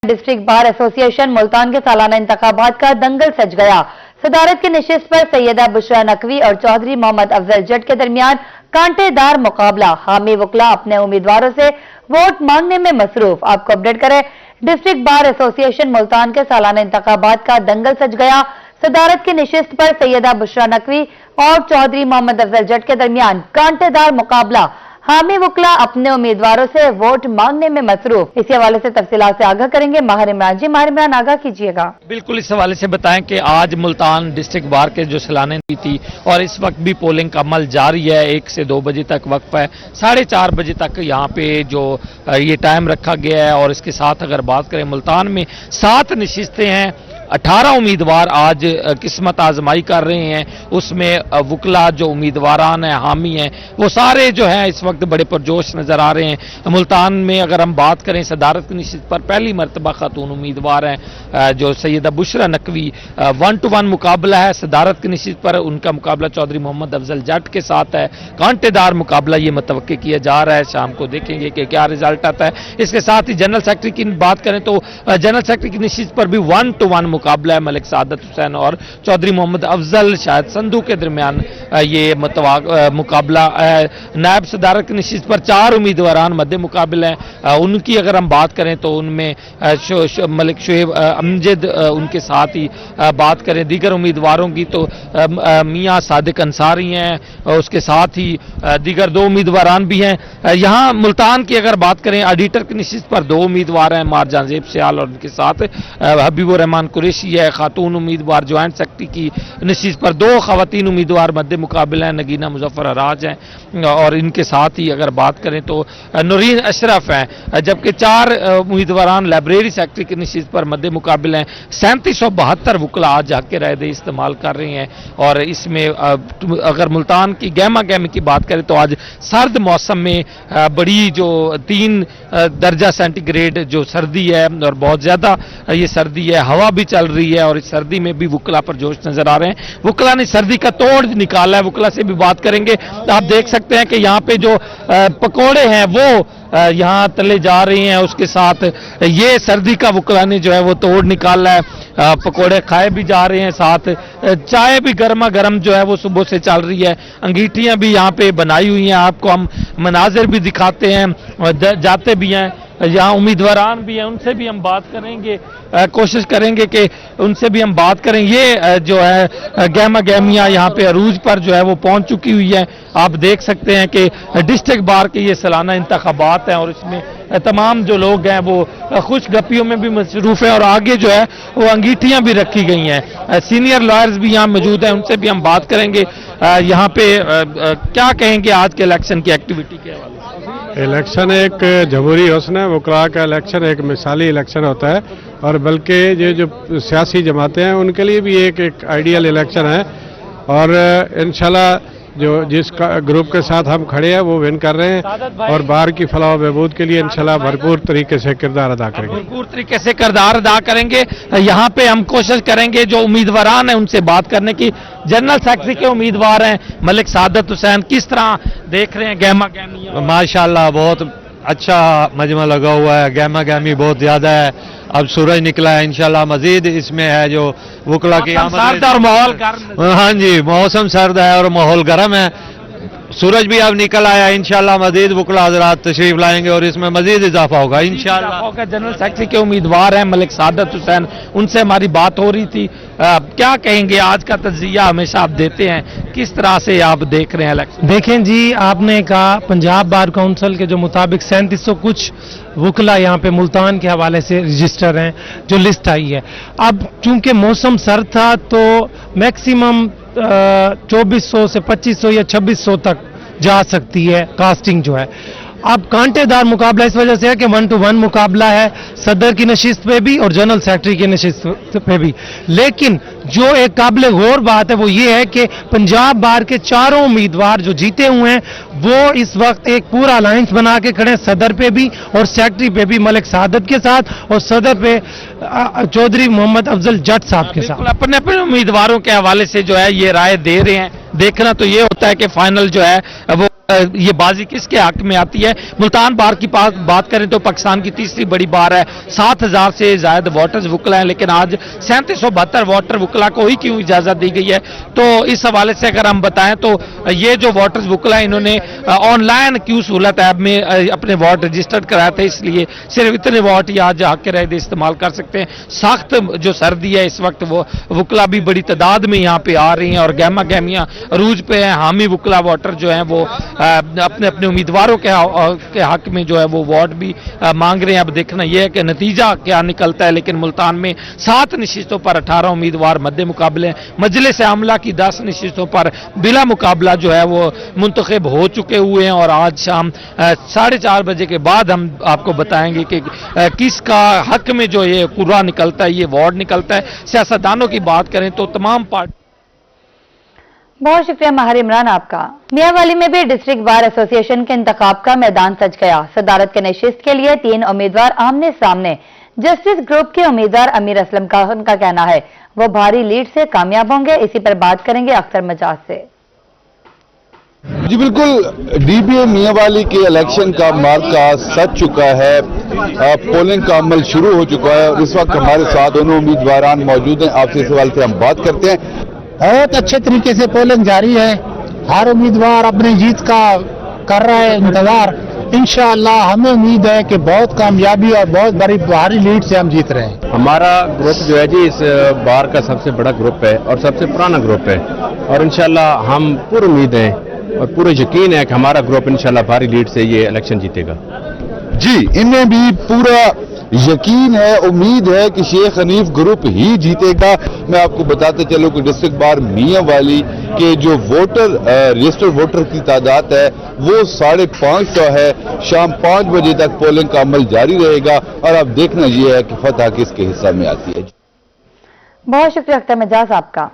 District bar association Multan के सालाना इंतखाबात का दंगल सज गया। सदारत की नशिस्त पर सैयदा बुशरा नकवी और चौधरी मोहम्मद अफजल जट के दरमियान कांटेदार मुकाबला। हामी वकला अपने उम्मीदवारों से वोट मांगने में मसरूफ। आपको अपडेट करें, डिस्ट्रिक्ट बार एसोसिएशन मुल्तान के सालाना इंतखाबात का दंगल सज गया। सदारत की नशिस्त पर सैयदा बुशरा नकवी और चौधरी मोहम्मद अफजल जट के दरमियान कांटेदार मुकाबला। हामी वकला अपने उम्मीदवारों से वोट मांगने में मसरूफ। इसी हवाले से तफसीलात से आगाह करेंगे माहिर इमरान जी। माहिर इमरान, आगाह कीजिएगा। बिल्कुल, इस हवाले से बताएं कि आज मुल्तान डिस्ट्रिक्ट बार के जो सलाने थी और इस वक्त भी पोलिंग का अमल जारी है। 1 से 2 बजे तक वक्फ है, 4:30 बजे तक यहाँ पे जो ये टाइम रखा गया है। और इसके साथ अगर बात करें, मुल्तान में 7 नशिस्तें हैं, 18 उम्मीदवार आज किस्मत आजमाई कर रहे हैं। उसमें वकला जो उम्मीदवारान हैं, हामी हैं, वो सारे जो हैं इस वक्त बड़े पुरजोश नजर आ रहे हैं। मुल्तान में अगर हम बात करें, सदारत की नशिस्त पर पहली मरतबा खातून उम्मीदवार हैं जो सैयदा बुशरा नकवी। 1-to-1 मुकाबला है। सदारत की नशिस्त पर उनका मुकाबला चौधरी मोहम्मद अफजल जट के साथ है। कांटेदार मुकाबला ये मुतवक्के किया जा रहा है। शाम को देखेंगे कि क्या रिजल्ट आता है। इसके साथ ही जनरल सेक्रेटरी की बात करें तो जनरल सेक्रेटरी की नशिस्त पर भी 1-to-1 मुकाबला है। मलिक सादत हुसैन और चौधरी मोहम्मद अफजल शायद संधू के दरमियान ये मुकाबला है। नायब सदारत की नशिस्त पर 4 उम्मीदवारान मध्य मुकाबले हैं। उनकी अगर हम बात करें तो उनमें मलिक शुएब अमजद उनके साथ ही बात करें दीगर उम्मीदवारों की तो मियां सादिक अंसारी हैं। उसके साथ ही दीगर 2 उम्मीदवारान भी हैं। यहाँ मुल्तान की अगर बात करें, ऑडिटर की नशिस्त पर 2 उम्मीदवार हैं, मारजान ज़ेब सियाल और उनके साथ हबीबुर रहमान कुरैशी है। खातून उम्मीदवार ज्वाइंट सेक्रेटरी की नशिस्त पर 2 खवातीन उम्मीदवार मध्य मुकाबले हैं, नगीना मुजफ्फर अराज हैं। और इनके साथ ही अगर बात करें तो नूरीन अशरफ हैं। जबकि 4 उम्मीदवारान लाइब्रेरी सेक्रेटरी की नशिस्त पर मध्य मुकाबले हैं। 3772 वकला आज हक राय दे इस्तेमाल कर रहे हैं। और इसमें अगर मुल्तान की गहमा गहमी की बात करें तो आज सर्द मौसम में बड़ी जो 3 दर्जा सेंटीग्रेड जो सर्दी है और बहुत ज्यादा ये सर्दी है, हवा भी चल रही है और इस सर्दी में भी वकला पर जोश नजर आ रहे हैं। वकला ने सर्दी का तोड़ निकाला है। वकला से भी बात करेंगे तो आप देख सकते हैं कि यहाँ पे जो पकोड़े हैं वो यहाँ तले जा रही हैं। उसके साथ ये सर्दी का वकला ने जो है वो तोड़ निकाला है। पकोड़े खाए भी जा रहे हैं, साथ चाय भी गर्मा गर्म जो है वो सुबह से चल रही है। अंगीठियां भी यहाँ पे बनाई हुई हैं। आपको हम मनाजिर भी दिखाते हैं और जाते भी हैं। यहाँ उम्मीदवारान भी हैं, उनसे भी हम बात करेंगे, कोशिश करेंगे कि उनसे भी हम बात करें। ये जो है गहमा गहमियाँ यहाँ पे अरूज पर जो है वो पहुँच चुकी हुई है। आप देख सकते हैं कि डिस्ट्रिक्ट बार के ये सालाना इंतखाबात हैं और इसमें तमाम जो लोग हैं वो खुशगपियों में भी मसरूफ हैं और आगे जो है वो अंगीठियाँ भी रखी गई हैं। सीनियर लॉयर्स भी यहाँ मौजूद हैं, उनसे भी हम बात करेंगे। यहाँ पे क्या कहेंगे आज के इलेक्शन की एक्टिविटी के हवाले से? इलेक्शन एक जमहूरी हुस्न है। वकला का इलेक्शन एक मिसाली इलेक्शन होता है और बल्कि ये जो सियासी जमातें हैं उनके लिए भी एक आइडियल इलेक्शन है। और इंशाल्लाह जो जिस ग्रुप के साथ हम खड़े हैं वो विन कर रहे हैं और बाहर की फलाह बहबूद के लिए इंशाल्लाह भरपूर तरीके से किरदार अदा करेंगे। भरपूर तरीके से किरदार अदा करेंगे। यहाँ पे हम कोशिश करेंगे जो उम्मीदवारान हैं उनसे बात करने की। जनरल सेक्रेटरी के उम्मीदवार हैं मलिक सादत हुसैन, किस तरह देख रहे हैं गहमा गहमी? माशाल्लाह बहुत अच्छा मजमा लगा हुआ है, गहमा गहमी बहुत ज्यादा है। अब सूरज निकला है, इंशाल्लाह मजीद इसमें है जो वकला की सर्द और माहौल गर्म। हाँ जी, मौसम सर्द है और माहौल गर्म है। सूरज भी अब निकल आया, इंशाल्लाह मजीद वकला हज़रात तशरीफ लाएंगे और इसमें मजीद इजाफा होगा इंशाल्लाह। जनरल सेक्रेटरी के उम्मीदवार हैं मलिक सादत हुसैन, उनसे हमारी बात हो रही थी। क्या कहेंगे, आज का तज्जिया हमेशा आप देते हैं, किस तरह से आप देख रहे हैं इलेक्शन? देखें जी, आपने कहा पंजाब बार काउंसिल के जो मुताबिक 3700 कुछ वकला यहाँ पे मुल्तान के हवाले से रजिस्टर हैं, जो लिस्ट आई है। अब चूंकि मौसम सर्द था तो मैक्सिमम 2400 से 2500 या 2600 तक जा सकती है कास्टिंग जो है। अब कांटेदार मुकाबला इस वजह से है कि 1-to-1 मुकाबला है सदर की नशिस्त पे भी और जनरल सेक्रेटरी की नशिस्त पे भी। लेकिन जो एक काबिल गौर बात है वो ये है कि पंजाब बार के 4 उम्मीदवार जो जीते हुए हैं वो इस वक्त एक पूरा अलायंस बना के खड़े हैं, सदर पे भी और सेक्रेटरी पे भी मलिक सादत के साथ और सदर पे चौधरी मोहम्मद अफजल जट साहब के साथ। अपने अपने उम्मीदवारों के हवाले से जो है ये राय दे रहे हैं। देखना तो ये होता है कि फाइनल जो है वो ये बाजी किसके हक में आती है। मुल्तान बार की बात करें तो पाकिस्तान की तीसरी बड़ी बार है, 7,000 से ज्यादा वोटर्स वुकला हैं, लेकिन आज 3772 वोटर वुकला को ही क्यों इजाजत दी गई है। तो इस हवाले से अगर हम बताएं तो ये जो वोटर्स वुकला हैं इन्होंने ऑनलाइन क्यू सहूलत ऐप में अपने वोट रजिस्टर्ड कराया था, इसलिए सिर्फ इतने वोट ही आज हक के रहते इस्तेमाल कर सकते हैं। सख्त जो सर्दी है इस वक्त वो वुकला भी बड़ी तादाद में यहाँ पे आ रही हैं और गहमा गहमियाँ अरूज पे हैं। हामी वुकला वोटर जो हैं वो अपने अपने उम्मीदवारों के हक में जो है वो वोट भी मांग रहे हैं। अब देखना यह है कि नतीजा क्या निकलता है, लेकिन मुल्तान में 7 नशिस्तों पर 18 उम्मीदवार मद्दे मुकाबले हैं। मजलिस आमला की 10 नशिस्तों पर बिला मुकाबला जो है वो मुंतखब हो चुके हुए हैं और आज शाम 4:30 बजे के बाद हम आपको बताएंगे कि किसका हक में जो ये कुरा निकलता है, ये वार्ड निकलता है। सियासतदानों की बात करें तो तमाम पार्टी। बहुत शुक्रिया माहिर इमरान आपका। मियांवाली में भी डिस्ट्रिक्ट बार एसोसिएशन के इंतखाब का मैदान सज गया। सदारत के नशिस्त के लिए 3 उम्मीदवार आमने सामने। जस्टिस ग्रुप के उम्मीदवार अमीर असलम खान का कहना है वो भारी लीड से कामयाब होंगे। इसी पर बात करेंगे अख्तर मजाज से। जी बिल्कुल, डीबीए मियांवाली के इलेक्शन का मार्का सज चुका है। पोलिंग का अमल शुरू हो चुका है और इस वक्त हमारे साथ दोनों उम्मीदवारान मौजूद हैं। आपसे इस सवाल से हम बात करते हैं। बहुत अच्छे तरीके से पोलिंग जारी है। हर उम्मीदवार अपनी जीत का कर रहा है इंतजार। इंशाअल्लाह हमें उम्मीद है कि बहुत कामयाबी और बहुत बड़ी भारी लीड से हम जीत रहे हैं। हमारा ग्रुप जो है जी इस बार का सबसे बड़ा ग्रुप है और सबसे पुराना ग्रुप है और इंशाअल्लाह हम पूरी उम्मीद है और पूरा यकीन है कि हमारा ग्रुप इंशाअल्लाह भारी लीड से ये इलेक्शन जीतेगा। जी, इन्हें भी पूरा यकीन है, उम्मीद है कि शेख हनीफ ग्रुप ही जीतेगा। मैं आपको बताते चलूं कि डिस्ट्रिक्ट बार मियांवाली के जो वोटर रजिस्टर्ड वोटर की तादाद है वो 550 है। शाम 5 बजे तक पोलिंग का अमल जारी रहेगा और अब देखना यह है कि फतह किसके हिस्सा में आती है। बहुत शुक्रिया अख्तर मजाज आपका।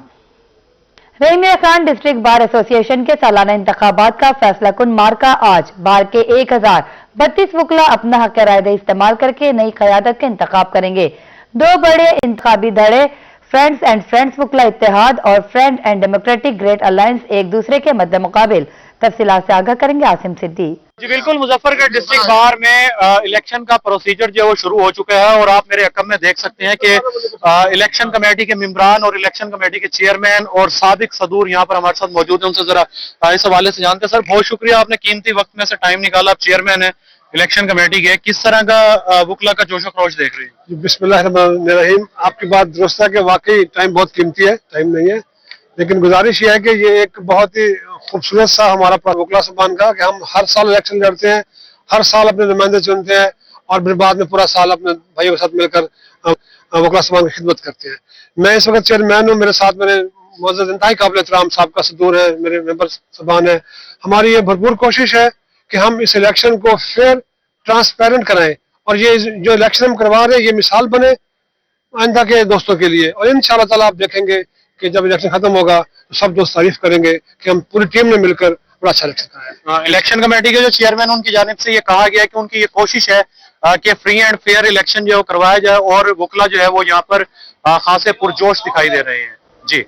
रहीम खान डिस्ट्रिक्ट बार एसोसिएशन के सालाना इंतखाबात का फैसला कुन मार्का आज। बार के 1032 वुकला अपना हक राय इस्तेमाल करके नई क़यादत का इंतखाब करेंगे। 2 बड़े इंतखाबी धड़े फ्रेंड्स एंड फ्रेंड्स वुकला इत्तेहाद और friend and democratic great alliance एक दूसरे के मद्दे मुकाबिल। तफसीलात से आगाह करेंगे आसिम सिद्दीकी। जी बिल्कुल, मुजफ्फरगढ़ डिस्ट्रिक्ट बार में इलेक्शन का प्रोसीजर जो है वो शुरू हो चुका है और आप मेरे अकम में देख सकते हैं कि इलेक्शन कमेटी के मेंबरान और इलेक्शन कमेटी के चेयरमैन और साबिक सदूर यहाँ पर हमारे साथ मौजूद हैं। उनसे जरा इस हवाले से जानते हैं। सर बहुत शुक्रिया, आपने कीमती वक्त में से टाइम निकाला। आप चेयरमैन है इलेक्शन कमेटी के, किस तरह का वुकला का जोशो खरोश देख रहे हैं? बिस्मिल्लाहिर्रहमानिर्रहीम। आपकी बात दुरुस्त है कि वाकई टाइम बहुत कीमती है, टाइम नहीं है, लेकिन गुजारिश ये है कि ये एक बहुत ही खूबसूरत सा हमारा वुकला सबान का कि हम हर साल इलेक्शन लड़ते हैं, हर साल अपने नुमाइंदे चुनते हैं और फिर बाद में पूरा साल अपने भाइयों के साथ मिलकर वुकला सबान की खिदमत करते हैं। मैं इस वक्त चेयरमैन हूँ, मेरे साथ मेरे मौजूद इंतहाई काबिल एहतराम साहब का सदूर है, मेरे मेंबर सबान है। हमारी ये भरपूर कोशिश है कि हम इस इलेक्शन को फेयर ट्रांसपेरेंट कराएं और ये जो इलेक्शन हम करवा रहे हैं ये मिसाल बने आइंदा के दोस्तों के लिए। और इंशाअल्लाह ताला आप देखेंगे कि जब इलेक्शन खत्म होगा तो सब दोस्त तारीफ करेंगे कि हम पूरी टीम ने मिलकर बड़ा अच्छा इलेक्शन कराया। इलेक्शन कमेटी के जो चेयरमैन उनकी जानिब से ये कहा गया है कि उनकी ये कोशिश है कि फ्री एंड फेयर इलेक्शन जो करवाया जाए और वुकला जो है वो यहाँ पर खासे पुरजोश दिखाई दे रहे हैं। जी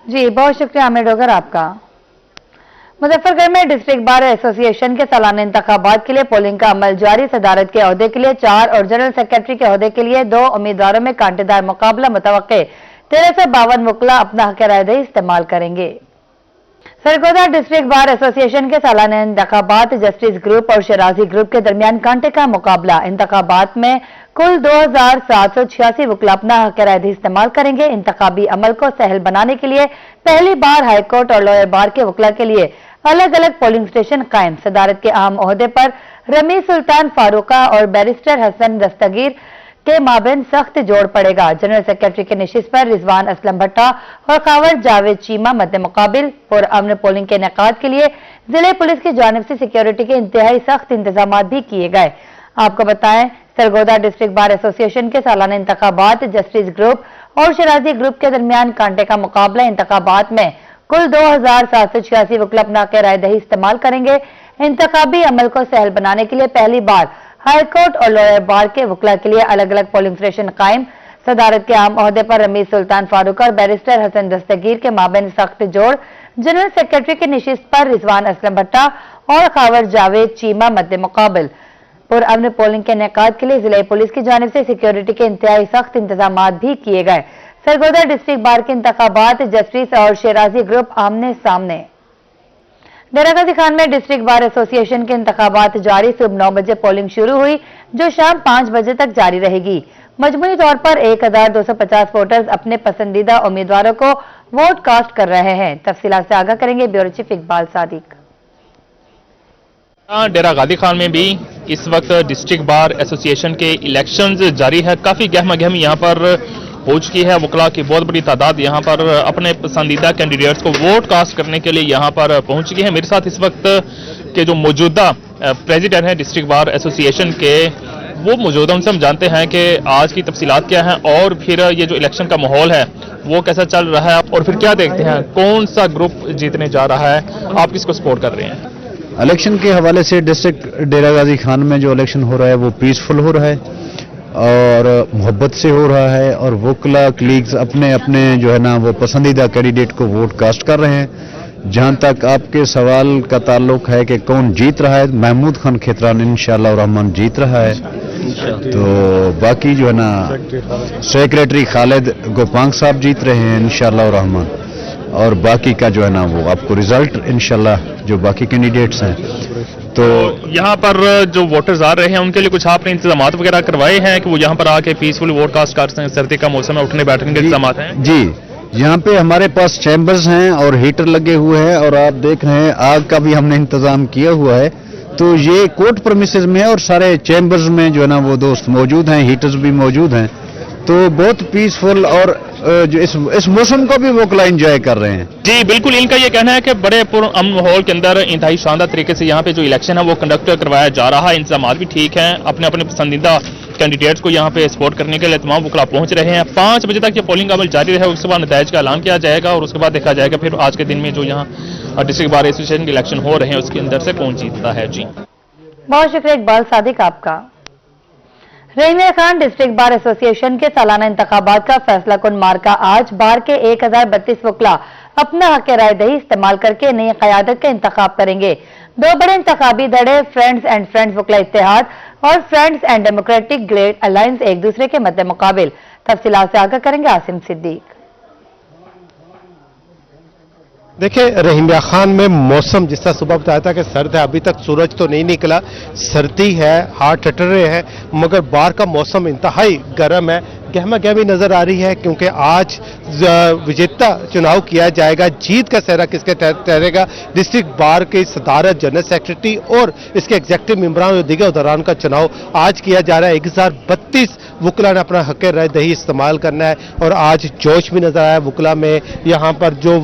जी, बहुत शुक्रिया आमिर डोगर आपका। मुजफ्फरगढ़ में डिस्ट्रिक्ट बार एसोसिएशन के सालाना इंतखाबात के लिए पोलिंग का अमल जारी। सदारत के ओहदे के लिए 4 और जनरल सेक्रेटरी के ओहदे के लिए 2 उम्मीदवारों में कांटेदार मुकाबला मुतवक्के। 1352 वुकला अपना हक राय इस्तेमाल करेंगे। सरगोदा डिस्ट्रिक्ट बार एसोसिएशन के सालाना इंतखाबात जस्टिस ग्रुप और शराजी ग्रुप के दरमियान कांटे का मुकाबला। इंतखाबात में कुल 2786 वुकला अपना हक राय इस्तेमाल करेंगे। इंतखाबी अमल को सहल बनाने के लिए पहली बार हाईकोर्ट और लोअर बार के वुकला के लिए अलग अलग पोलिंग स्टेशन कायम। सदारत के अहम ओहदे पर रमी सुल्तान फारूका और बैरिस्टर हसन दस्तगीर के माबेन सख्त जोड़ पड़ेगा। जनरल सेक्रेटरी के नशिस्त पर रिजवान असलम भट्टा और खावर जावेद चीमा मद्दे मुकाबिल। पुरअमन पोलिंग के इनेकाद के लिए जिले पुलिस की जानिब से सिक्योरिटी के इंतहाई सख्त इंतजाम भी किए गए। आपको बताएं, सरगोदा डिस्ट्रिक्ट बार एसोसिएशन के सालाना इंतखाबात जस्टिस ग्रुप और शराजी ग्रुप के दरमियान कांटे का मुकाबला। इंतखाबात में कुल 2786 वुकला अपना हक राय दही इस्तेमाल करेंगे। इंतखाबी अमल को सहल बनाने के लिए पहली बार हाईकोर्ट और लोअर बार के वुकला के लिए अलग अलग पोलिंग स्टेशन कायम। सदारत के आम ओहदे पर रमीज सुल्तान फारूक और बैरिस्टर हसन दस्तगीर के माबेन सख्त जोड़। जनरल सेक्रेटरी की नशिस्त पर रिजवान असलम भट्टा और खावर जावेद चीमा मद्दे मुकाबल। पुरअमन पोलिंग के इनेकाद के लिए जिला पुलिस की जानिब से सिक्योरिटी के इंतहाई सख्त इंतजाम भी किए गए। सरगोदा डिस्ट्रिक्ट बार के इंतखाबात जसप्रीत और शेराजी ग्रुप आमने सामने। डेरा गाजी खान में डिस्ट्रिक्ट बार एसोसिएशन के इंतखाबात जारी। सुबह 9 बजे पोलिंग शुरू हुई जो शाम 5 बजे तक जारी रहेगी। मजमूई तौर पर 1250 वोटर्स अपने पसंदीदा उम्मीदवारों को वोट कास्ट कर रहे हैं। तफसीलात से आगाह करेंगे ब्यूरो चीफ इकबाल सादिक। डेरा गाजी खान में भी इस वक्त डिस्ट्रिक्ट बार एसोसिएशन के इलेक्शंस जारी है। काफी गहमा गहमी यहाँ पर हो चुकी है। वकला की बहुत बड़ी तादाद यहाँ पर अपने पसंदीदा कैंडिडेट्स को वोट कास्ट करने के लिए यहाँ पर पहुंच चुकी है। मेरे साथ इस वक्त के जो मौजूदा प्रेसिडेंट हैं डिस्ट्रिक्ट बार एसोसिएशन के, वो मौजूदा, उनसे हम जानते हैं कि आज की तफसीलात क्या हैं और फिर ये जो इलेक्शन का माहौल है वो कैसा चल रहा है और फिर क्या देखते हैं कौन सा ग्रुप जीतने जा रहा है, आप किसको सपोर्ट कर रहे हैं? इलेक्शन के हवाले से डिस्ट्रिक्ट डेरा गाजी खान में जो इलेक्शन हो रहा है वो पीसफुल हो रहा है और मोहब्बत से हो रहा है और वोकला कलीग्स अपने अपने जो है ना वो पसंदीदा कैंडिडेट को वोट कास्ट कर रहे हैं। जहां तक आपके सवाल का ताल्लुक है कि कौन जीत रहा है, महमूद खान खेतरान इंशाअल्लाह रहमान जीत रहा है। तो बाकी जो है ना सेक्रेटरी खालिद गोपांग साहब जीत रहे हैं इंशाअल्लाह रहमान और बाकी का जो है ना वो आपको रिजल्ट इंशाल्लाह जो बाकी कैंडिडेट्स हैं। तो यहाँ पर जो वोटर्स आ रहे हैं उनके लिए कुछ आपने इंतजाम वगैरह करवाए हैं कि वो यहाँ पर आके पीसफुल वोट कास्ट कर सकें? सर्दी का मौसम है, उठने बैठने के इंतजाम हैं? जी, यहाँ पे हमारे पास चैम्बर्स हैं और हीटर लगे हुए हैं और आप देख रहे हैं आग का भी हमने इंतजाम किया हुआ है। तो ये कोर्ट परमिसेस में है और सारे चैम्बर्स में जो है ना वो दोस्त मौजूद हैं, हीटर्स भी मौजूद हैं। तो बहुत पीसफुल और जो इस मौसम को भी वो एंजॉय कर रहे हैं। जी बिल्कुल, इनका ये कहना है कि बड़े पुरअमन माहौल के अंदर इंतहाई शानदार तरीके से यहाँ पे जो इलेक्शन है वो कंडक्ट करवाया जा रहा है। इंतजाम भी ठीक हैं, अपने अपने पसंदीदा कैंडिडेट्स को यहाँ पे सपोर्ट करने के लिए तमाम वकला पहुंच रहे हैं। 5 बजे तक ये पोलिंग अमल जारी रहे, उसके बाद नतीजे का ऐलान किया जाएगा और उसके बाद देखा जाएगा फिर आज के दिन में जो यहाँ डिस्ट्रिक्ट बार एसोसिएशन के इलेक्शन हो रहे हैं उसके अंदर से कौन जीतता है। जी बहुत शुक्रिया इकबाल सादिक आपका। Rahimiya Khan district bar association के सालाना इंतखाबात का फैसला कुन मार्का आज बार के 1032 वकला अपना हक राय दही इस्तेमाल करके नई क़यादत का इंतखाब करेंगे। 2 बड़े इंतखाबी धड़े फ्रेंड्स एंड फ्रेंड्स वकला इत्तेहाद और friends and democratic great alliance एक दूसरे के मद्दे मुकाबिल। तफसीलात से आगाह करेंगे आसिम सिद्दीक। देखिए, रहीमिया खान में मौसम जिस तरह सुबह बताया था कि सर्द है, अभी तक सूरज तो नहीं निकला, सर्दी है, हाथ ठटरे हैं, मगर बाहर का मौसम इंतहाई गर्म है, गहमा गहमी नजर आ रही है क्योंकि आज विजेता चुनाव किया जाएगा। जीत का सेहरा किसके ठहरेगा? डिस्ट्रिक्ट बार के सदारत, जनरल सेक्रेटरी और इसके एग्जीक्यूटिव मेंबरान और दीगर उदरान का चुनाव आज किया जा रहा है। 1032 वकला ने अपना हक राय दही इस्तेमाल करना है और आज जोश भी नजर आया वकला में। यहाँ पर जो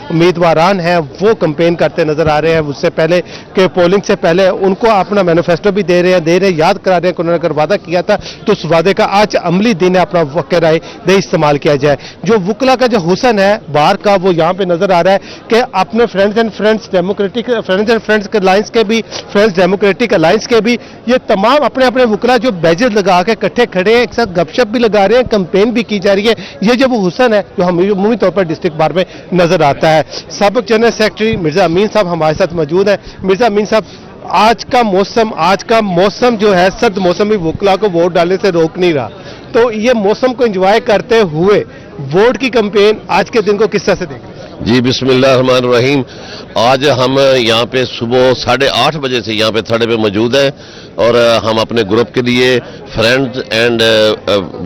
उम्मीदवारान हैं वो कंपेन करते नजर आ रहे हैं। उससे पहले के पोलिंग से पहले उनको अपना मैनिफेस्टो भी दे रहे हैं, याद करा रहे हैं कि उन्होंने अगर वादा किया था तो उस वादे का आज अमली दिन है, अपना हक राय दही इस्तेमाल किया जाए। जो वकला का जो हुसन है बाहर का वो यहाँ पे नजर आ रहा है कि अपने friends and friends democratic alliance के भी, फ्रेंड्स डेमोक्रेटिक अलायंस के भी, ये तमाम अपने अपने वकला जो बैजेस लगा के इकट्ठे खड़े हैं, एक साथ गपशप भी लगा रहे हैं, कंपेन भी की जा रही है। ये जो वो हुसन है जो हम अमूमी तौर पर डिस्ट्रिक्ट बार में नजर आता है। साबिक जनरल सेक्रेटरी मिर्जा अमीन साहब हमारे साथ मौजूद है। मिर्जा अमीन साहब, आज का मौसम जो है सर्द मौसम भी वकला को वोट डालने से रोक नहीं रहा, तो ये मौसम को एंजॉय करते हुए वोट की कैंपेन आज के दिन को किस तरह से देख रहे हैं? जी बिस्मिल्लाहिर्रहमानिर्रहीम। आज हम यहाँ पे सुबह 8:30 बजे से यहाँ पे थड़े पे मौजूद हैं और हम अपने ग्रुप के लिए फ्रेंड्स एंड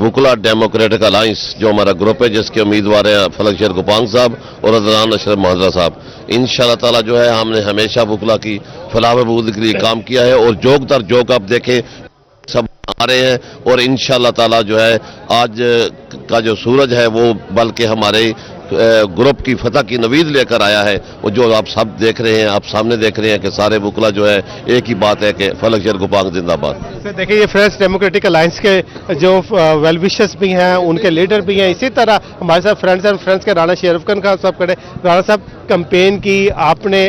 वकला डेमोक्रेटिक अलायंस जो हमारा ग्रुप है जिसके उम्मीदवार हैं फलकशेर गोपांग साहब और अदनान अशरफ महदरा साहब, इंशाअल्लाह ताला जो है हमने हमेशा वकला की फलाह बहबूद के लिए काम किया है और जोक दर जोक आप देखें सब आ रहे हैं और इंशाअल्लाह ताला जो है आज का जो सूरज है वो बल्कि हमारे ग्रुप की फतह की नवीद लेकर आया है। वो जो आप सब देख रहे हैं, आप सामने देख रहे हैं कि सारे वकला जो है एक ही बात है कि फलकशेर गोपांग जिंदाबाद। देखिए, ये फ्रेंड्स डेमोक्रेटिक अलायंस के जो वेल विशर्स भी हैं, उनके लीडर भी हैं, इसी तरह हमारे साथ फ्रेंड्स एंड फ्रेंड्स के राणा शेरफकन का सब खड़े। राणा साहब, कैंपेन की, आपने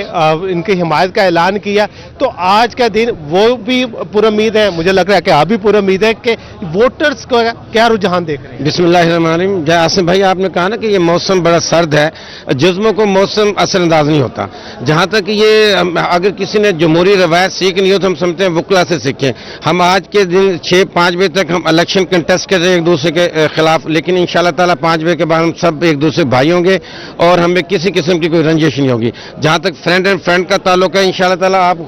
इनकी हिमायत का ऐलान किया, तो आज का दिन वो भी पूरा उम्मीद है, मुझे लग रहा है कि आप भी पूरा उम्मीद है कि वोटर्स को क्या रुझान देख रहे हैं? बिस्मिल्लाहिर्रहमानिर्रहीम। जय आसिम भाई, आपने कहा ना कि ये मौसम बड़ा सर्द है, जिस्मों को मौसम असरअंदाज नहीं होता। जहाँ तक ये अगर किसी ने जमहूरी रवायत सीखनी हो तो हम समझते हैं वकला से सीखें। हम आज के दिन 6-5 बजे तक हम इलेक्शन कंटेस्ट कर रहे हैं एक दूसरे के खिलाफ, लेकिन इंशाल्लाह ताला 5 बजे के बाद हम सब एक दूसरे भाई होंगे और हमें किसी किस्म की कोई रंजिश नहीं होगी। जहाँ तक फ्रेंड एंड फ्रेंड का ताल्लुक है, इंशाल्लाह ताला आप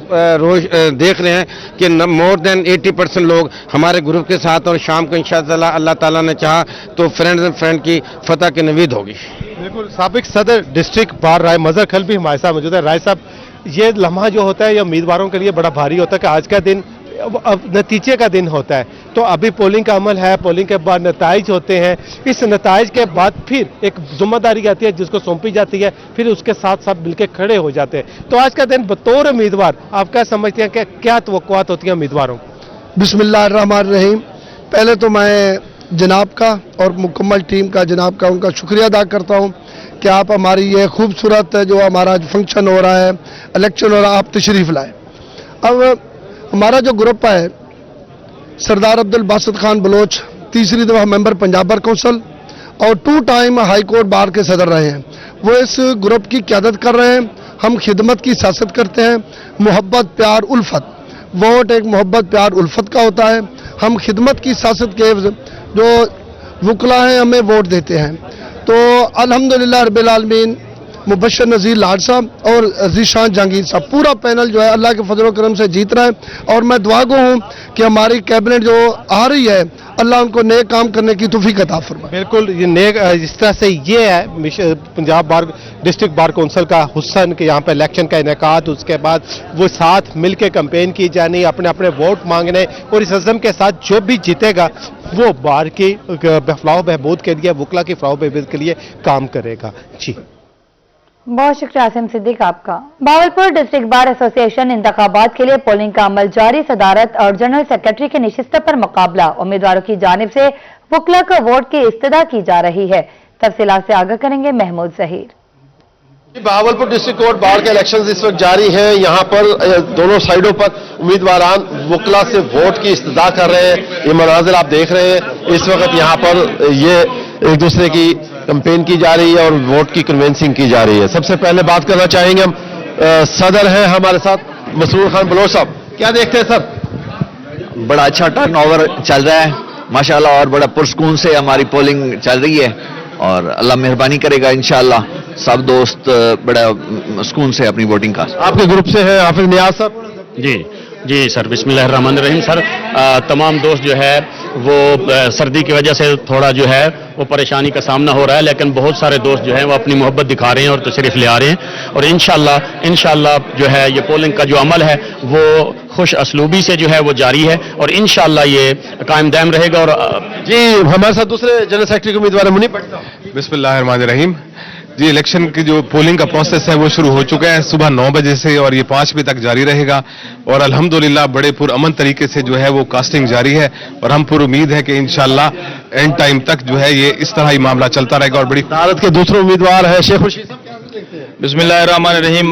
रोज देख रहे हैं कि मोर देन 80% लोग हमारे ग्रुप के साथ, और शाम को इंशाल्लाह अल्लाह ताला ने चाहा तो फ्रेंड एंड फ्रेंड की फतह की नवीद होगी। बिल्कुल, साबिक सदर डिस्ट्रिक्ट बार राय मजहर खल भी हमारे साथ मौजूद है। राय साहब, ये लम्हा जो होता है ये उम्मीदवारों के लिए बड़ा भारी होता है कि आज का दिन अब नतीजे का दिन होता है, तो अभी पोलिंग का अमल है, पोलिंग के बाद नताइज होते हैं, इस नताइज के बाद फिर एक जिम्मेदारी आती है जिसको सौंपी जाती है, फिर उसके साथ साथ मिलकर खड़े हो जाते हैं। तो आज का दिन बतौर उम्मीदवार आप क्या समझते हैं कि क्या तवक्कुआत होती है उम्मीदवारों को? बिस्मिल्लाहिर्रहमानिर्रहीम। पहले तो मैं जनाब का और मुकम्मल टीम का जनाब का उनका शुक्रिया अदा करता हूँ कि आप हमारी ये खूबसूरत जो हमारा फंक्शन हो रहा है, इलेक्शन हो रहा है, आप तशरीफ़ लाए। अब हमारा जो ग्रुप है, सरदार अब्दुल बासित खान बलोच तीसरी दफ़ा मेंबर पंजाब बार काउंसिल और 2 टाइम हाई कोर्ट बार के सदर रहे हैं, वो इस ग्रुप की क़यादत कर रहे हैं। हम खिदमत की सियासत करते हैं, मोहब्बत प्यार उल्फत, वोट एक मोहब्बत प्यार उल्फत का होता है। हम खिदमत की सियासत के जो वकला हैं हमें वोट देते हैं। तो अल्हम्दुलिल्लाह रब्बिल आलमीन, मुबशर नज़ीर लाड साहब और ज़ीशान जहांगीर साहब, पूरा पैनल जो है अल्लाह के फजल करम से जीत रहा है और मैं दुआ गो हूँ कि हमारी कैबिनेट जो आ रही है अल्लाह उनको नेक काम करने की तौफीक अता फरमाए। बिल्कुल, ये नेक इस तरह से ये है पंजाब बार डिस्ट्रिक्ट बार काउंसिल का हुस्न कि यहाँ पे इलेक्शन का इनेकाद, उसके बाद वो साथ मिलकर कैंपेन की जानी, अपने अपने वोट मांगने, और इस अज़म के साथ जो भी जीतेगा वो बार की फलाह बहबूद के लिए, वकला की फलाह बहबूद के लिए काम करेगा। जी, बहुत शुक्रिया आसिम सिद्दीक आपका। बावलपुर डिस्ट्रिक्ट बार एसोसिएशन इंतखाबात के लिए पोलिंग का अमल जारी, सदारत और जनरल सेक्रेटरी के नशिस्त पर मुकाबला, उम्मीदवारों की जानिब से वकला को वोट की इस्तदा की जा रही है। तफसीलात से आगाह करेंगे Mahmood Zaheer. Bahawalpur district court bar के इलेक्शन इस वक्त जारी हैं। यहाँ पर दोनों साइडों पर उम्मीदवारान वकला से वोट की इस्तदा कर रहे हैं। ये मनाजिर आप देख रहे हैं, इस वक्त यहाँ पर ये एक दूसरे की कैंपेन की जा रही है और वोट की कन्वेंसिंग की जा रही है। सबसे पहले बात करना चाहेंगे हम सदर हैं हमारे साथ मसरूर खान बलोच साहब, क्या देखते हैं सर? बड़ा अच्छा टर्नओवर चल रहा है माशाल्लाह, और बड़ा पुरस्कून से हमारी पोलिंग चल रही है और अल्लाह मेहरबानी करेगा इंशाल्लाह सब दोस्त बड़ा सुकून से अपनी वोटिंग का। आपके ग्रुप से है हाफिज नियाज सर? जी सर, बिस्मिल्लाहिर्रहमानिर्रहीम सर। तमाम दोस्त जो है वो सर्दी की वजह से थोड़ा जो है वो परेशानी का सामना हो रहा है, लेकिन बहुत सारे दोस्त जो हैं वो अपनी मोहब्बत दिखा रहे हैं और तशरीफ ले आ रहे हैं, और इंशाल्लाह जो है ये पोलिंग का जो अमल है वो खुश असलूबी से जो है वो जारी है और इंशाल्लाह ये कायम दायम रहेगा। और जी, हमारे साथ दूसरे जनरल सेक्रेटरी उम्मीदवार मुनीब भट्ट साहब। बिस्मिल्लाहिर्रहमानिर्रहीम। जी, इलेक्शन की जो पोलिंग का प्रोसेस है वो शुरू हो चुका है सुबह 9 बजे से और ये 5 बजे तक जारी रहेगा और अल्हम्दुलिल्लाह बड़े पुरअमन तरीके से जो है वो कास्टिंग जारी है और हम पूरी उम्मीद है कि इंशाल्लाह एंड टाइम तक जो है ये इस तरह ही मामला चलता रहेगा। और बड़ी भारत के दूसरे उम्मीदवार है शेख रशीद। बिस्मिल्लाहिर्रहमानिर्रहीम,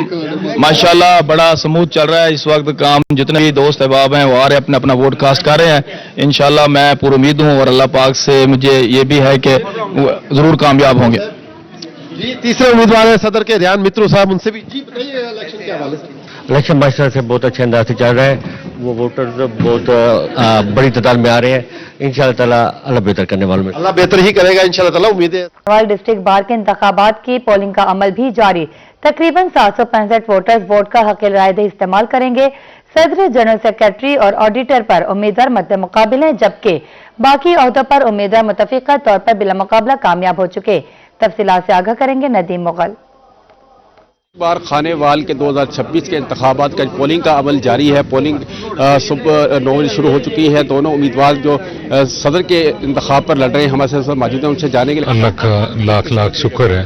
माशाल्लाह बड़ा स्मूथ चल रहा है इस वक्त काम। जितने भी दोस्त अहबाब हैं वो आ रहे हैं, अपना अपना वोट कास्ट कर रहे हैं। इंशाल्लाह मैं पूरी उम्मीद हूँ और अल्लाह पाक से मुझे ये भी है कि जरूर कामयाब होंगे। जी, तीसरे उम्मीदवार है सदर के रियान मित्रू साहब, उनसे भी जी बताइए इलेक्शन के हवाले से। इलेक्शन माशाल्लाह से बहुत अच्छे अंदाज से चल रहा है, वो वोटर्स बहुत बड़ी तादाद में आ रहे हैं। इंशाल्लाह ताला अल्लाह बेहतर करने वालों में अल्लाह बेहतर ही करेगा इंशाल्लाह ताला, उम्मीद है। सवाल डिस्ट्रिक्ट बार के इंतखाबात की पोलिंग का अमल भी जारी, तकरीबन 765 वोटर्स वोट का हक रायदही इस्तेमाल करेंगे। सदर, जनरल सेक्रेटरी और ऑडिटर पर उम्मीदवार मद्दे मुकाबिल हैं, जबकि बाकी ओहदों पर उम्मीदवार मुतफिका तौर पर बिला मुकाबला कामयाब हो चुके। तफसीलात से आगाह करेंगे नदीम मुगल। बार खानेवाल के 2026 के इंतखाबात का पोलिंग का अमल जारी है। पोलिंग सुबह 9 बजे शुरू हो चुकी है। दोनों उम्मीदवार जो सदर के इंतखाब पर लड़ रहे हैं हमारे साथ मौजूद हैं, उनसे जाने के लिए अल्लाह का लाख लाख शुक्र है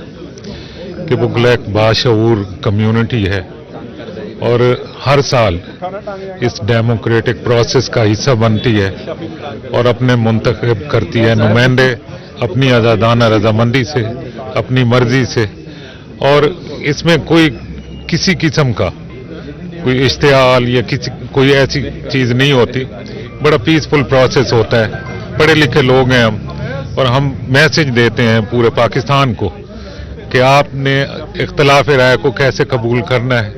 कि वो ब्लैक बाशऊर कम्युनिटी है और हर साल इस डेमोक्रेटिक प्रोसेस का हिस्सा बनती है और अपने मुंतखब करती है नुमाइंदे अपनी आज़ादाना रजामंदी से, अपनी मर्जी से। और इसमें कोई किसी किस्म का कोई इश्तिहाल या कोई ऐसी चीज नहीं होती। बड़ा पीसफुल प्रोसेस होता है। पढ़े लिखे लोग हैं हम, और हम मैसेज देते हैं पूरे पाकिस्तान को कि आपने इख्तिलाफ राय को कैसे कबूल करना है,